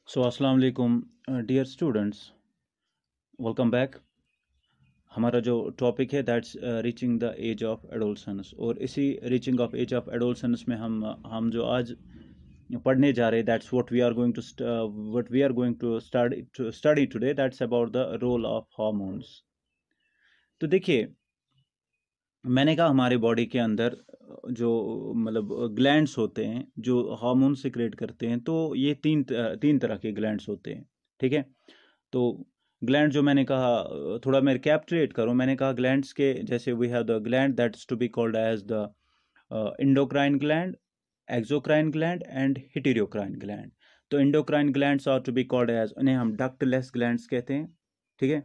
सो अस्सलाम वालेकुम dear students, welcome back. हमारा जो टॉपिक है that's reaching the age of adolescence, और इसी reaching of age of adolescence में हम जो आज पढ़ने जा रहे हैं that's what we are going to study today, that's about the role of hormones. तो देखिए, मैंने कहा हमारे बॉडी के अंदर जो मतलब ग्लैंड्स होते हैं जो हार्मोन सिक्रेट करते हैं, तो ये तीन तरह के ग्लैंड्स होते हैं। ठीक है, तो ग्लैंड जो मैंने कहा, थोड़ा मैं कैप्चुलेट करूं। मैंने कहा ग्लैंड्स के जैसे we have the gland that's to be called as the endocrine gland, exocrine gland and heterocrine gland. तो endocrine glands are to be called as, उन्हें हम डक्टलेस ग्लैंड्स कहते हैं। ठीक है,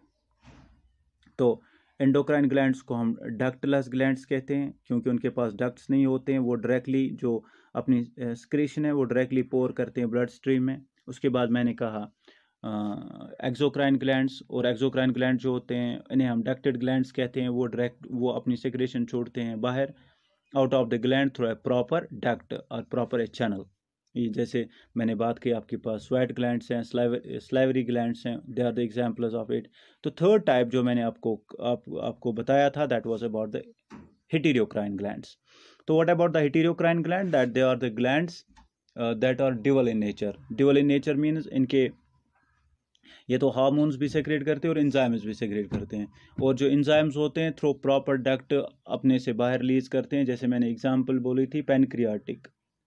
तो एंडोक्राइन ग्लैंड्स को हम डक्टलेस ग्लैंड्स कहते हैं क्योंकि उनके पास डक्ट्स नहीं होते हैं। वो डायरेक्टली जो अपनी सिक्रेशन है वो डायरेक्टली पोर करते हैं ब्लड स्ट्रीम में। उसके बाद मैंने कहा एक्सोक्राइन ग्लैंड्स, और एक्सोक्राइन ग्लैंड जो होते हैं इन्हें हम डक्टेड ग्लैंड्स कहते हैं। वो अपनी सिक्रेशन छोड़ते हैं बाहर out of the gland through a proper duct और प्रॉपर ए चैनल। ये जैसे मैंने बात की, आपके पास स्वेट ग्लैंड्स हैं, स्लाइवरी ग्लैंड्स हैं, they are the examples of it. तो थर्ड टाइप जो मैंने आपको बताया था that was about the heterocrine glands. So what about the heterocrine gland? That they are the glands that are dual in nature. Dual in nature means इनके ये तो hormones भी सेक्रेट करते हैं और इंजाइम्स भी सेक्रेट करते हैं। और जो इंजाइम्स होते हैं थ्रू प्रॉपर डक्ट अपने से बाहर रिलीज करते हैं। जैसे मैंने एग्जांपल बोली थी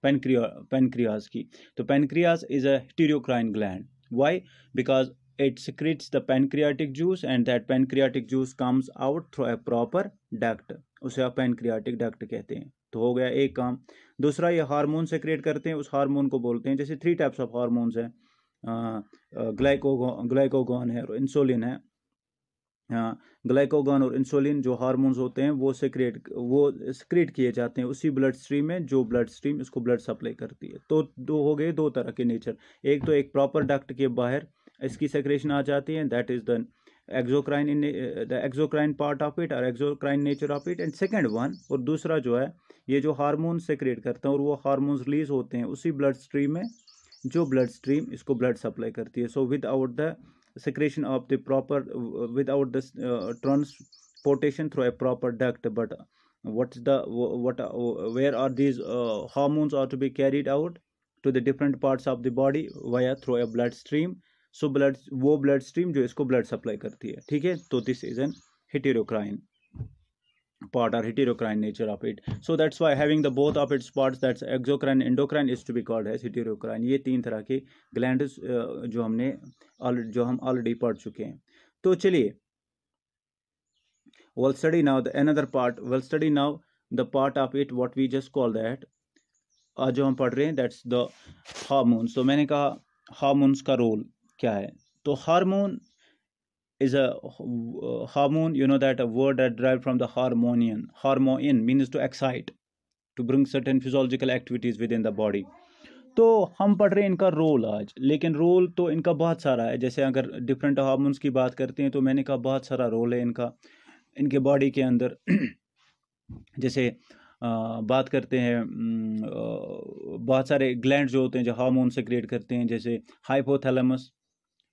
पेनक्रियाज की। तो pancreas is a heterocrine gland. Why? Because it secretes the pancreatic juice and that pancreatic juice comes out through a proper duct. उसे आप पैनक्रियाटिक डक्ट कहते हैं। तो हो गया एक काम। दूसरा, ये हार्मोन सेक्रेट करते हैं, उस हार्मोन को बोलते हैं, जैसे 3 टाइप्स ऑफ हार्मोन्स हैं, ग्लाइकोगॉन है और इंसुलिन है। ग्लाइकोगॉन और इंसुलिन जो हार्मोन्स होते हैं वो सिक्रेट किए जाते हैं उसी ब्लड स्ट्रीम में जो ब्लड स्ट्रीम इसको ब्लड सप्लाई करती है। तो दो हो गए, दो तरह के नेचर। एक तो एक प्रॉपर डक्ट के बाहर इसकी सेक्रेशन आ जाती है, that is the exocrine part of it और exocrine nature of it. And second one, और दूसरा जो है ये जो हार्मोन सेक्रेट करता है और वो हार्मोन्स रिलीज होते हैं उसी ब्लड स्ट्रीम में जो ब्लड स्ट्रीम इसको ब्लड सप्लाई करती है। So without the secretion of the proper without the transportation through a proper duct, but where are these hormones are to be carried out to the different parts of the body via through a blood stream. So वो blood stream जो इसको blood supply करती है। ठीक है, तो this is an heterocrine part or heterocrine nature of it. So that's why having the both of its parts, that's exocrine endocrine, is to be called as heterocrine. ये 3 तरह के glands जो हम ऑलरेडी पढ़ चुके हैं। तो चलिए, we'll study now the another part. We'll study now the part of it what we just call that, आज जो हम पढ़ रहे हैं that's the hormones. तो मैंने कहा हार्मोन्स का रोल क्या है। तो hormone is a hormone, you know that a word that derived from the harmonian. Harmonian means to excite, to bring certain physiological activities within the body. तो हम पढ़ रहे हैं इनका रोल आज, लेकिन रोल तो इनका बहुत सारा है। जैसे अगर डिफरेंट हार्मोन्स की बात करते हैं तो मैंने कहा बहुत सारा रोल है इनका इनके बॉडी के अंदर। जैसे बात करते हैं, बहुत सारे ग्लैंड जो होते हैं जो हार्मोन सेक्रेट करते हैं, जैसे हाइपोथैलेमस,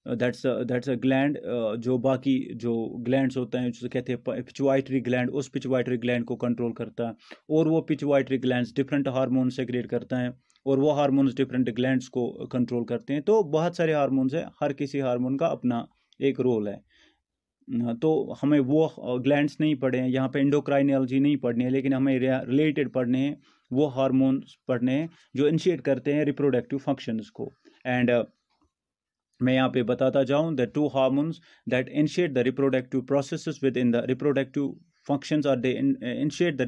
दैट्स अ ग्लैंड जो बाकी जो ग्लैंड्स होते हैं जिसे कहते हैं पिचुआइटरी ग्लैंड, उस पिचुआइटरी ग्लैंड को कंट्रोल करता है। और वो पिचुआइटरी ग्लैंड्स डिफरेंट हार्मोन सेक्रेट करता है और वो हार्मोन्स डिफरेंट ग्लैंड्स को कंट्रोल करते हैं। तो बहुत सारे हार्मोन्स हैं, हर किसी हार्मोन का अपना एक रोल है। तो हमें वो ग्लैंड्स नहीं पढ़े हैं यहाँ पे, एंडोक्राइनोलॉजी नहीं पढ़नी है, लेकिन हमें रिलेटेड पढ़ने हैं वो हार्मोन्स पढ़ने हैं जो इनिशिएट करते हैं रिप्रोडक्टिव फंक्शंस को। एंड मैं यहाँ पे बताता जाऊँ the 2 hormones that initiate the reproductive processes with in the reproductive functions, or they initiate the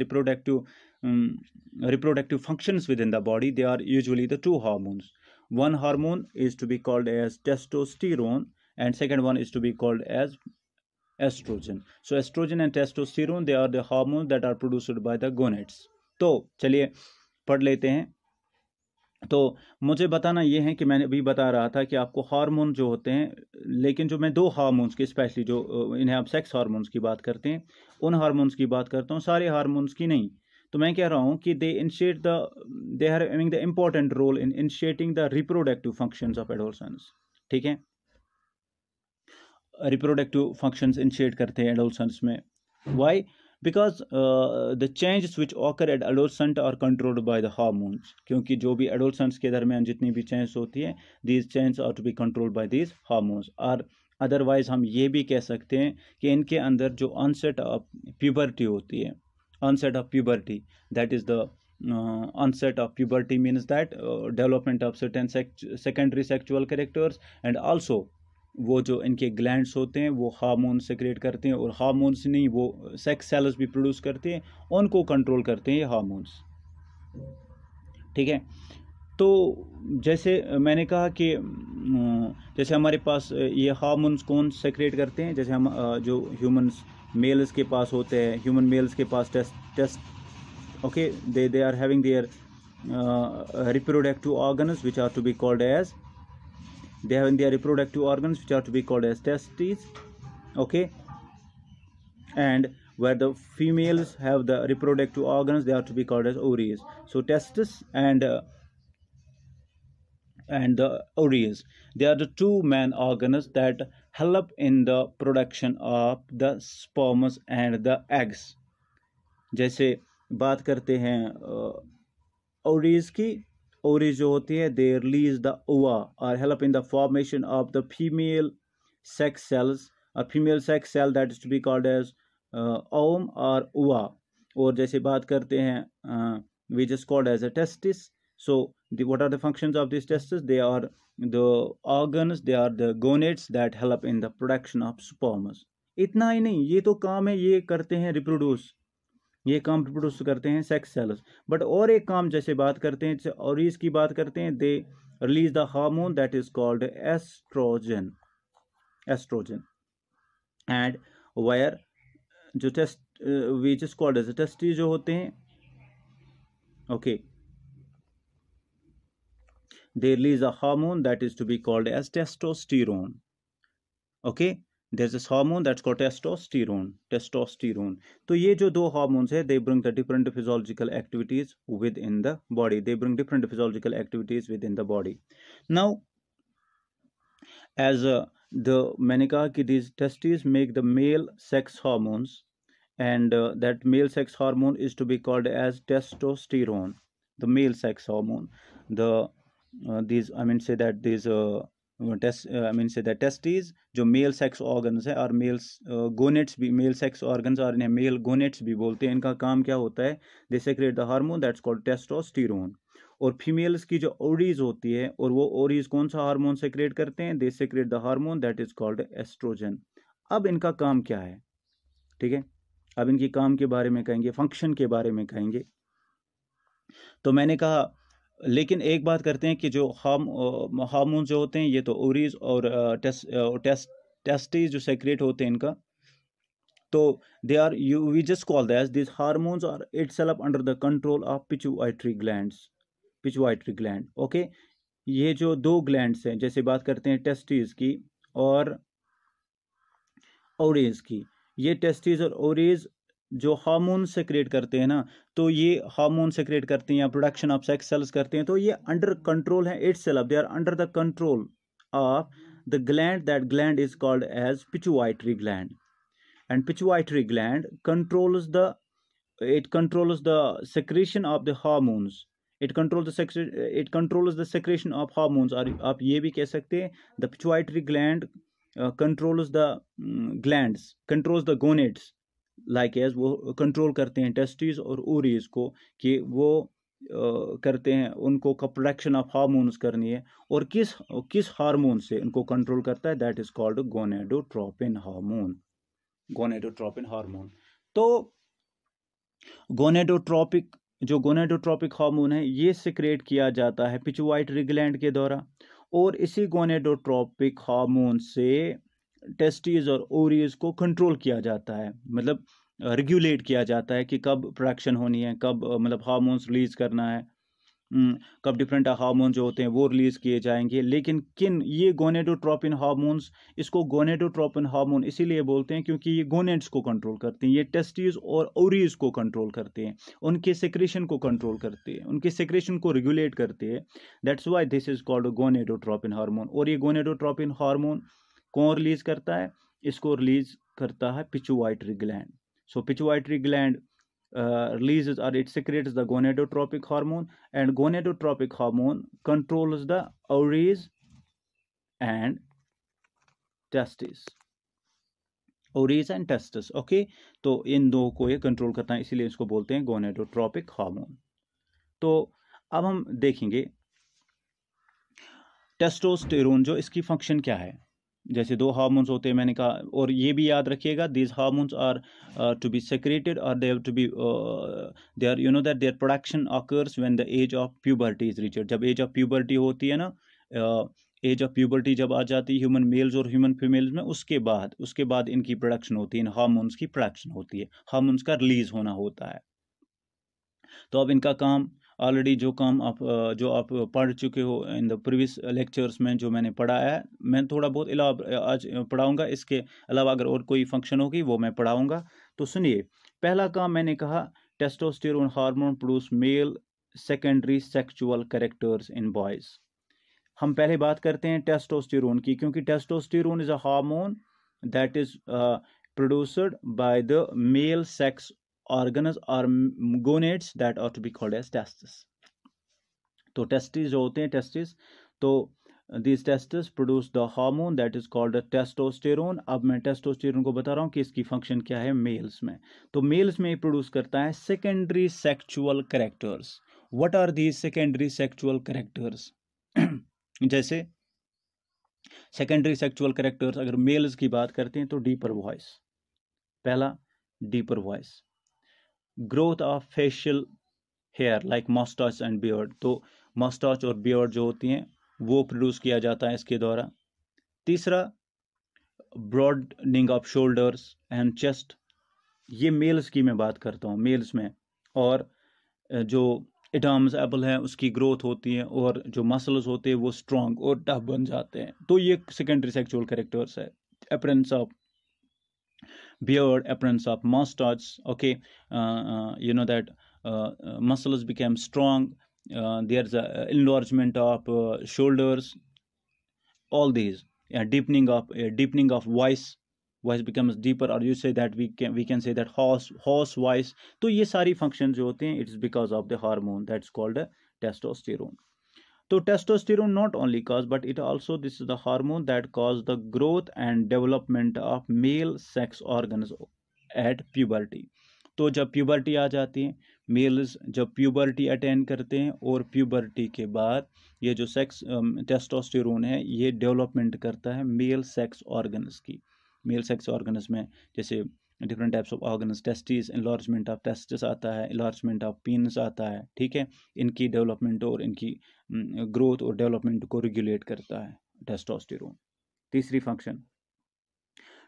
reproductive functions within the body. They are usually the 2 hormones. One hormone is to be called as testosterone and second one is to be called as estrogen. So estrogen and testosterone, they are the hormones that are produced by the gonads. तो चलिए पढ़ लेते हैं। तो मुझे बताना ये है कि मैंने अभी बता रहा था कि आपको हार्मोन जो होते हैं, लेकिन जो मैं 2 हार्मोन्स की स्पेशली जो इन्हें आप सेक्स हार्मोन्स की बात करते हैं उन हार्मोन्स की बात करता हूँ, सारे हार्मोन्स की नहीं। तो मैं कह रहा हूँ कि they are having the important role in initiating the reproductive functions of adolescence. ठीक है, रिप्रोडक्टिव फंक्शंस इनिशिएट करते हैं एडोलसेंस में। Why? Because the changes which occur at adolescent are controlled by the hormones, क्योंकि जो भी एडोलसेंट्स के दरमियान जितनी भी चेंज होती है, these change are to be controlled by these hormones. और अदरवाइज हम ये भी कह सकते हैं कि इनके अंदर जो ऑनसेट ऑफ प्यूबर्टी होती है, onset of puberty, that is the onset of puberty means that development of certain secondary sexual characters, and also वो जो इनके ग्लैंड्स होते हैं वो हार्मोन सेक्रेट करते हैं, और हार्मोन्स नहीं, वो सेक्स सेल्स भी प्रोड्यूस करते हैं, उनको कंट्रोल करते हैं ये हार्मोन्स। ठीक है, तो जैसे मैंने कहा कि जैसे हमारे पास ये हार्मोन्स कौन सेक्रेट करते हैं, जैसे हम जो ह्यूमन्स मेल्स के पास होते हैं, ह्यूमन मेल्स के पास test okay, they are having their reproductive organs which are to be called as, they having their reproductive organs which are to be called as testes, okay, and where the females have the reproductive organs, they are to be called as ovaries. So testes and the ovaries, they are the two main organs that help in the production of the sperms and the eggs. जैसे बात करते हैं ovaries की, ovaries जो होती है दे release the ova और help in the formation of the female sex cells, और female sex cell that is to be called as ovum और ओवा। और जैसे बात करते हैं which is called as a testis, so what are the functions of these testes? They are the organs, they are the gonads that help in the production of sperms. इतना ही नहीं, ये तो काम है, ये करते हैं रिप्रोड्यूस, ये काम रिप्रोड्यूस करते हैं सेक्स सेल्स, बट और एक काम जैसे बात करते हैं ओवरीज की बात करते हैं, they release the hormone that is called estrogen, estrogen, and वायर जो test which is called as testis जो होते हैं, okay, they release a hormone that is to be called as testosterone. Okay, there's this hormone that's called testosterone. तो ये जो दो hormones है, they bring the different physiological activities within the body, they bring different physiological activities within the body. Now as the मैंने कहा कि these testes make the male sex hormones, and that male sex hormone is to be called as testosterone, the male sex hormone. The these I mean say that these testes जो male sex organs है, और mail gonads भी male sex organs, और इन्हें mail gonads भी बोलते हैं। इनका काम क्या होता है? They secrete the hormone that's called testosterone. और फीमेल्स की जो ओवरीज होती है, और वो ओवरीज कौन सा हार्मोन सेक्रेट करते हैं? They secrete the hormone that is called estrogen. अब इनका काम क्या है? ठीक है, अब इनकी काम के बारे में कहेंगे, फंक्शन के बारे में कहेंगे। तो मैंने कहा, लेकिन एक बात करते हैं कि जो हार्मोन जो होते हैं, ये तो ओवरीज और टेस्टिस जो सेक्रेट होते हैं इनका, तो they are we just call that this hormones are itself under the control of pituitary glands, pituitary gland. Okay, ये जो दो ग्लैंड्स हैं, जैसे बात करते हैं टेस्टिस की और ओवरीज की, ये टेस्टिस और ओवरीज जो हार्मोन सेक्रेट करते हैं ना, तो ये हार्मोन सेक्रेट करते हैं या प्रोडक्शन ऑफ सेक्स सेल्स करते हैं, तो ये अंडर कंट्रोल है itself, they are under the control of the gland, that gland is called as pituitary gland, and pituitary gland controls the, it controls the secretion of the hormones, it controls the secretion of hormones। और आप ये भी कह सकते हैं the pituitary gland controls the glands, controls the gonads, like as वो control करते हैं टेस्टिस और ओवरीज को, कि वो करते हैं उनको प्रोडक्शन ऑफ हार्मोन्स करनी है, और किस हार्मोन से उनको कंट्रोल करता है, that is called gonadotropin hormone, gonadotropin hormone. तो गोनेडोट्रोपिक हार्मोन है, ये सिक्रेट किया जाता है पिट्यूटरी ग्लैंड के द्वारा, और इसी गोनेडोट्रोपिक हार्मोन से टेस्टिस और ओवरीज को कंट्रोल किया जाता है, मतलब रेगुलेट किया जाता है कि कब प्रोडक्शन होनी है, कब मतलब हार्मोन्स रिलीज करना है, कब डिफरेंट हार्मोन जो होते हैं वो रिलीज किए जाएंगे। लेकिन किन ये गोनेडोट्रोपिन हार्मोन्स, इसको गोनेडोट्रोपिन हार्मोन इसीलिए बोलते हैं क्योंकि ये गोनेड्स को कंट्रोल करते हैं, ये टेस्टिस और ओवरीज को कंट्रोल करते हैं, उनके सेक्रेशन को कंट्रोल करते हैं, उनके सेक्रेशन को रेगुलेट करते हैं। That's why this is called gonadotropin hormone. और ये गोनेडोट्रोपिन हार्मोन कौन रिलीज करता है? इसको रिलीज करता है pituitary gland. So pituitary gland releases or it secretes the gonadotropic hormone, and gonadotropic hormone controls the ovaries and testes, ovaries and testes। Okay, तो इन दो को ये कंट्रोल करता है, इसीलिए इसको बोलते हैं गोनेडोट्रोपिक हार्मोन। तो अब हम देखेंगे टेस्टोस्टेरोन जो इसकी फंक्शन क्या है। जैसे दो हार्मोन्स होते हैं मैंने कहा, और ये भी याद रखिएगा, these hormones are to be secreted और they have to be they are, you know that their production occurs when the age of puberty is reached. जब एज ऑफ प्यूबर्टी होती है ना, एज ऑफ प्यूबर्टी जब आ जाती है human mails और human females में, उसके बाद इनकी प्रोडक्शन होती है, इन हार्मोन्स की प्रोडक्शन होती है, हार्मोन्स का रिलीज होना होता है। तो अब इनका काम ऑलरेडी जो आप पढ़ चुके हो इन द प्रीवियस लेक्चर्स में, जो मैंने पढ़ाया है, मैं थोड़ा बहुत आज पढ़ाऊंगा। इसके अलावा अगर और कोई फंक्शन होगी वो मैं पढ़ाऊंगा। तो सुनिए, पहला काम मैंने कहा, testosterone hormone produce male secondary sexual characters in boys. हम पहले बात करते हैं टेस्टोस्टेरोन की, क्योंकि testosterone is a hormone that is produced by the male sex organs or gonads that are to be called as testes। तो testis जो होते हैं, टेस्टिस, तो these testes produce the hormone that is called testosterone। अब मैं testosterone को बता रहा हूँ कि इसकी फंक्शन क्या है मेल्स में। तो मेल्स में प्रोड्यूस करता है secondary sexual characters. What are these secondary sexual characters? जैसे सेकेंडरी सेक्सुअल कैरेक्टर्स अगर मेल्स की बात करते हैं तो डीपर वॉइस, पहला deeper voice, growth of facial hair like moustache and beard. तो मस्टाच और बियर्ड जो होती हैं वो प्रोड्यूस किया जाता है इसके द्वारा। तीसरा, broadening off shoulders and chest, ये मेल्स की मैं बात करता हूँ, मेल्स में। और जो एडम्स एबल है उसकी ग्रोथ होती है, और जो मसल्स होते हैं वो स्ट्रॉन्ग और टफ बन जाते हैं। तो ये सेकेंडरी सेक्सुअल कैरेक्टर्स है। Appearance of beard, appearance of mustache, okay, you know that muscles became strong, there's a enlargement of shoulders, all these, deepening of voice becomes deeper, or you say that we can say that horse voice। तो ये सारी function जो होते हैं, it's because of the hormone that's called testosterone। So testosterone not only cause, but it also, this is the hormone that cause the growth and development of male sex organs at puberty। तो जब puberty आ जाती है, mails जब puberty attain करते हैं, और puberty के बाद ये जो सेक्स टेस्टोस्टेरोन है ये डेवलपमेंट करता है मेल सेक्स ऑर्गन्स की। मेल सेक्स ऑर्गन्स में जैसे different types of organs, testis, enlargement of testis आता है, इन्लार्जमेंट ऑफ पीनस आता है, ठीक है। इनकी डेवलपमेंट और इनकी ग्रोथ और डेवलपमेंट को रेगुलेट करता है टेस्टोस्टेरोन। तीसरी function,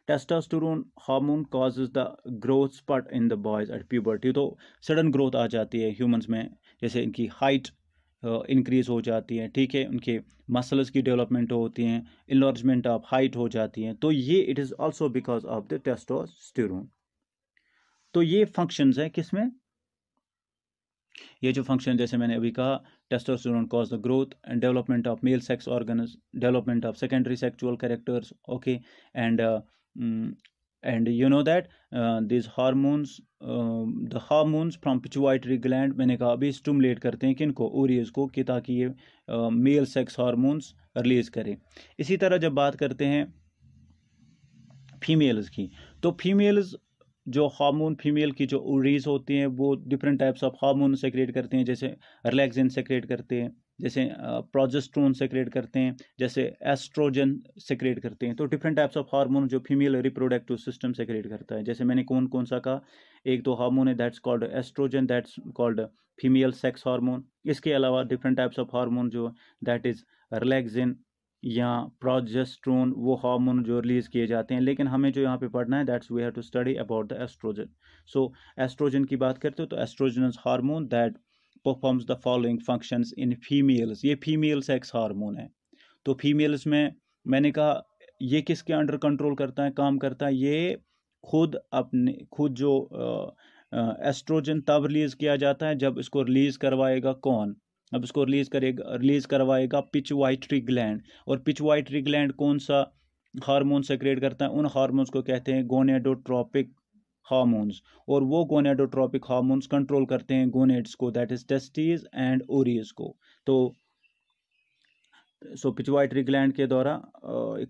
testosterone hormone causes the growth spot in the boys eight puberty. तो सडन ग्रोथ आ जाती है ह्यूमंस में, जैसे इनकी हाइट इंक्रीज हो जाती है, ठीक है, उनके मसल्स की डेवलपमेंट होती हैं, इन्लार्जमेंट ऑफ हाइट हो जाती है। तो ये it is also because of the testosterone. तो ये फंक्शंस है किसमें, ये जो फंक्शन जैसे मैंने अभी कहा, testosterone cause the growth and development of male sex organs, development of secondary sexual characters, okay, and you know that these hormones, the hormones from pituitary gland, मैंने कहा अभी स्टिमुलेट करते हैं किनको, ओवरीज को, कि ताकि ये मेल सेक्स हार्मोन्स रिलीज करें। इसी तरह जब बात करते हैं फीमेल्स की, तो फीमेल्स जो हार्मोन, फीमेल की जो ओवरीज होती हैं वो different types of hormone secrete करते हैं, जैसे रिलैक्सिन सेक्रेट करते हैं, जैसे प्रोजेस्टेरोन सेक्रेट करते हैं, जैसे एस्ट्रोजन सेक्रेट करते हैं। तो डिफरेंट टाइप्स ऑफ हार्मोन जो फीमेल रिप्रोडक्टिव सिस्टम सेक्रेट करता है, जैसे मैंने कौन कौन सा कहा, एक तो हार्मोन है that's called oestrogen, that's called female sex hormone. इसके अलावा डिफरेंट टाइप्स ऑफ हार्मोन जो दैट इज रिलैक्सिन या प्रोजेस्टेरोन, वो हार्मोन जो रिलीज किए जाते हैं। लेकिन हमें जो यहाँ पे पढ़ना है, that's we have to study about the estrogen. So estrogen की बात करते हो तो estrogens hormone that performs the following functions in females. ये फीमेल सेक्स हार्मोन है। तो फीमेल्स में मैंने कहा ये किसके अंडर कंट्रोल करता है, काम करता है, ये खुद जो एस्ट्रोजन तब रिलीज किया जाता है जब इसको रिलीज करवाएगा कौन, अब इसको रिलीज करवाएगा पिचवाइटरी ग्लैंड। और पिचवाइटरी ग्लैंड कौन सा हार्मोन सेक्रेट करता है, उन हार्मोन्स को कहते हैं गोनेडोट्रोपिक हार्मोन्स। और वो गोनेडोट्रोपिक हार्मोन्स कंट्रोल करते हैं गोनेड्स को, दैट इज टेस्टिस एंड ओरीज को। तो पिचवाइटरी ग्लैंड के द्वारा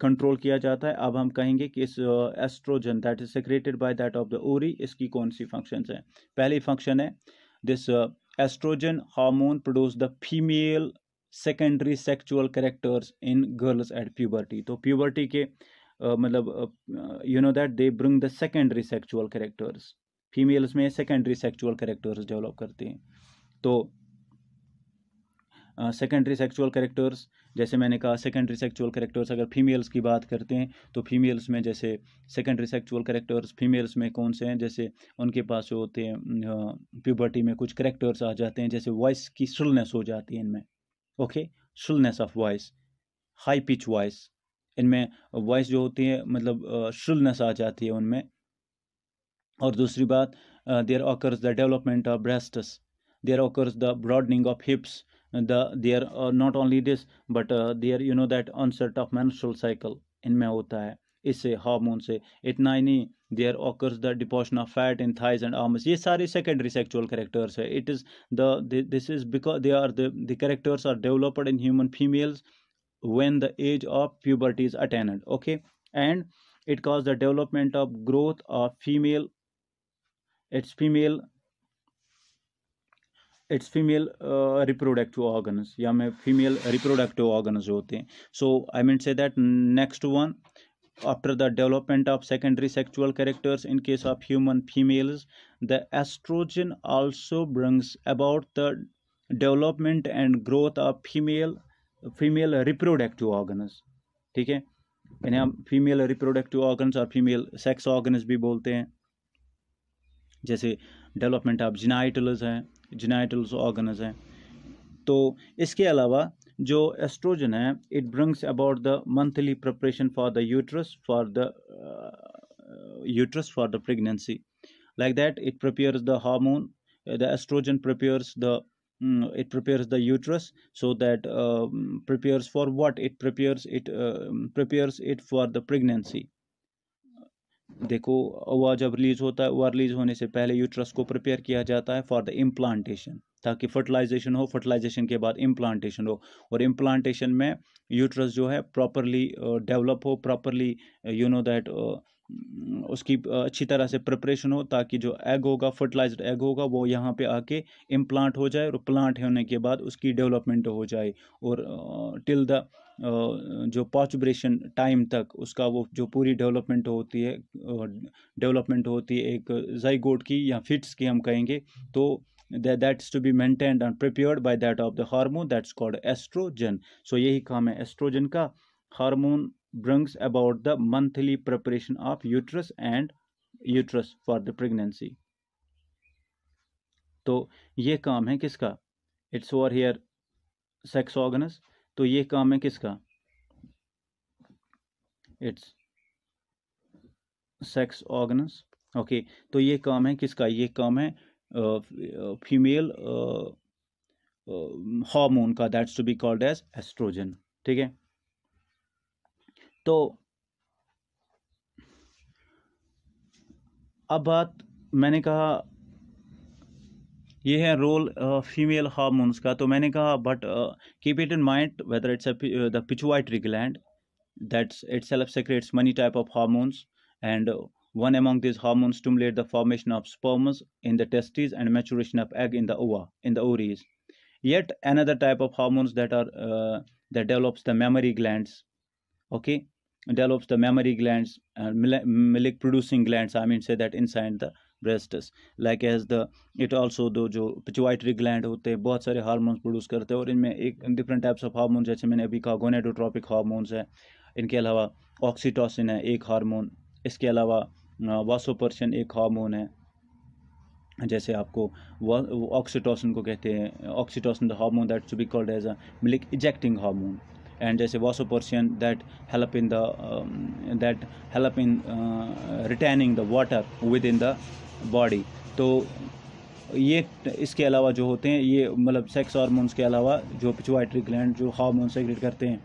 कंट्रोल किया जाता है। अब हम कहेंगे कि इस oestrogen that is secreted by that of the ovary, इसकी कौन सी फंक्शंस हैं। पहली फंक्शन है this oestrogen hormone produce the female secondary sexual characters in girls at puberty. तो प्यूबर्टी के मतलब you know that they bring the secondary sexual characters, females में सेकेंडरी सेक्सुअल कैरेक्टर्स डेवलप करते हैं। तो सेकेंडरी सेक्सुअल कैरेक्टर्स, जैसे मैंने कहा सेकेंडरी सेक्सुअल कैरेक्टर्स अगर फीमेल्स की बात करते हैं तो फीमेल्स में जैसे सेकेंडरी सेक्सुअल कैरेक्टर्स फीमेल्स में कौन से हैं, जैसे उनके पास जो होते हैं प्यूबर्टी में कुछ कैरेक्टर्स आ जाते हैं, जैसे वॉइस की श्रिलनेस हो जाती है इनमें, okay, shrillness of voice, high pitch voice, इनमें वॉइस जो होती है मतलब श्रिलनेस आ जाती है उनमें। और दूसरी बात, there occurs the development of breasts, there occurs the broadening of hips, there not only this but there you know that onset of menstrual cycle इनमें होता है इससे हार्मोन से। इतना ही नहीं, there occurs the deposition of fat in thighs and arms, ये सारे सेकेंडरी सेक्सुअल कैरेक्टर्स है। It is this is because they are the characters are developed in human females when the age of puberty is attained, okay, and it causes the development of growth of its female reproductive organs, या में female reproductive organs जो होते हैं। So I mean say that next one, after the development of secondary sexual characters in case of human females, the estrogen also brings about the development and growth of female reproductive organs, ठीक है, इन्हें हम female reproductive organs और female sex organs भी बोलते हैं। जैसे development of जिनाइटल्स हैं, जिनाइटल्स ऑर्गन्स हैं। तो इसके अलावा जो एस्ट्रोजन है, it brings about the monthly preparation for the uterus for the pregnancy, like that it prepares the hormone, the estrogen prepares the it prepares the uterus, so that prepares for what, it prepares it for the pregnancy। देखो ओवा जब release होता है, ओवा release होने से पहले uterus को प्रिपेयर किया जाता है फॉर द इम्प्लांटेशन, ताकि फर्टिलाइजेशन हो, फर्टिलाइजेशन के बाद इम्प्लांटेशन हो, और इम्प्लांटेशन में यूट्रस जो है प्रॉपरली डेवलप हो, प्रॉपरली यू नो दैट उसकी अच्छी तरह से प्रिपरेशन हो, ताकि जो एग होगा, फर्टिलाइज्ड एग होगा, वो यहाँ पे आके इम्प्लांट हो जाए, और प्लांट होने के बाद उसकी डेवलपमेंट हो जाए, और टिल द जो पॉचुब्रेशन टाइम तक उसका वो जो पूरी डेवलपमेंट होती है एक जाइगोट की या फिट्स की हम कहेंगे, तो that's to be maintained and prepared by that of the hormone that's called estrogen। so यही काम है एस्ट्रोजन का। Hormone brings about the monthly preparation of uterus for the pregnancy। तो ये काम है किसका, it's over here sex organs, तो ये काम है किसका, it's sex organs, ओके। तो ये काम है किसका, ये काम है फीमेल हार्मोन का, that's to be called as oestrogen, ठीक है। तो अब बात मैंने कहा ये है रोल फीमेल हार्मोन्स का, तो मैंने कहा but keep it in mind whether it's the pituitary gland that's itself secretes many type of hormones, and one among these hormones stimulate the formation of sperms in the testes and maturation of egg in the ovaries. Yet another type of hormones that develops the mammary glands, okay, develops the mammary glands and milk producing glands, I mean say that inside the breasts, like as the it also दो जो pituitary gland होते हैं बहुत सारे hormones produce करते हैं, और इनमें एक डिफरेंट टाइप्स ऑफ हार्मोन, जैसे मैंने अभी कहा गोनेडोट्रोपिक हार्मोन्स है, इनके अलावा ऑक्सीटोसिन है एक हार्मोन, इसके अलावा वासोपर्सिन एक हार्मोन है, जैसे आपको ऑक्सीटोसिन को कहते हैं, oxytocin the hormone that to be called as a milk ejecting hormone, and जैसे vasopressin that help in retaining the water within the body. तो ये इसके अलावा जो होते हैं ये मतलब सेक्स हार्मोन्स के अलावा जो पिट्यूटरी ग्लैंड जो हार्मोन सेक्रेट करते हैं।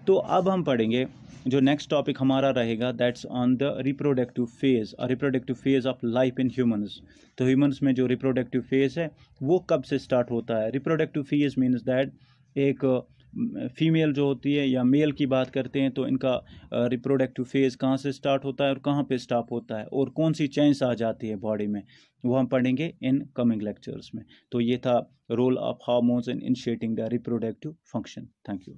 तो अब हम पढ़ेंगे जो नेक्स्ट टॉपिक हमारा रहेगा that's on the reproductive phase of life in humans. तो ह्यूमंस में जो रिप्रोडक्टिव फेज है वो कब से स्टार्ट होता है? रिप्रोडक्टिव फेज मीन्स दैट एक फीमेल जो होती है या मेल की बात करते हैं तो इनका रिप्रोडक्टिव फेज कहाँ से स्टार्ट होता है और कहाँ पे स्टॉप होता है और कौन सी चेंज आ जाती है बॉडी में, वो हम पढ़ेंगे इन कमिंग लेक्चर्स में। तो ये था role of hormones in initiating the reproductive function. Thank you.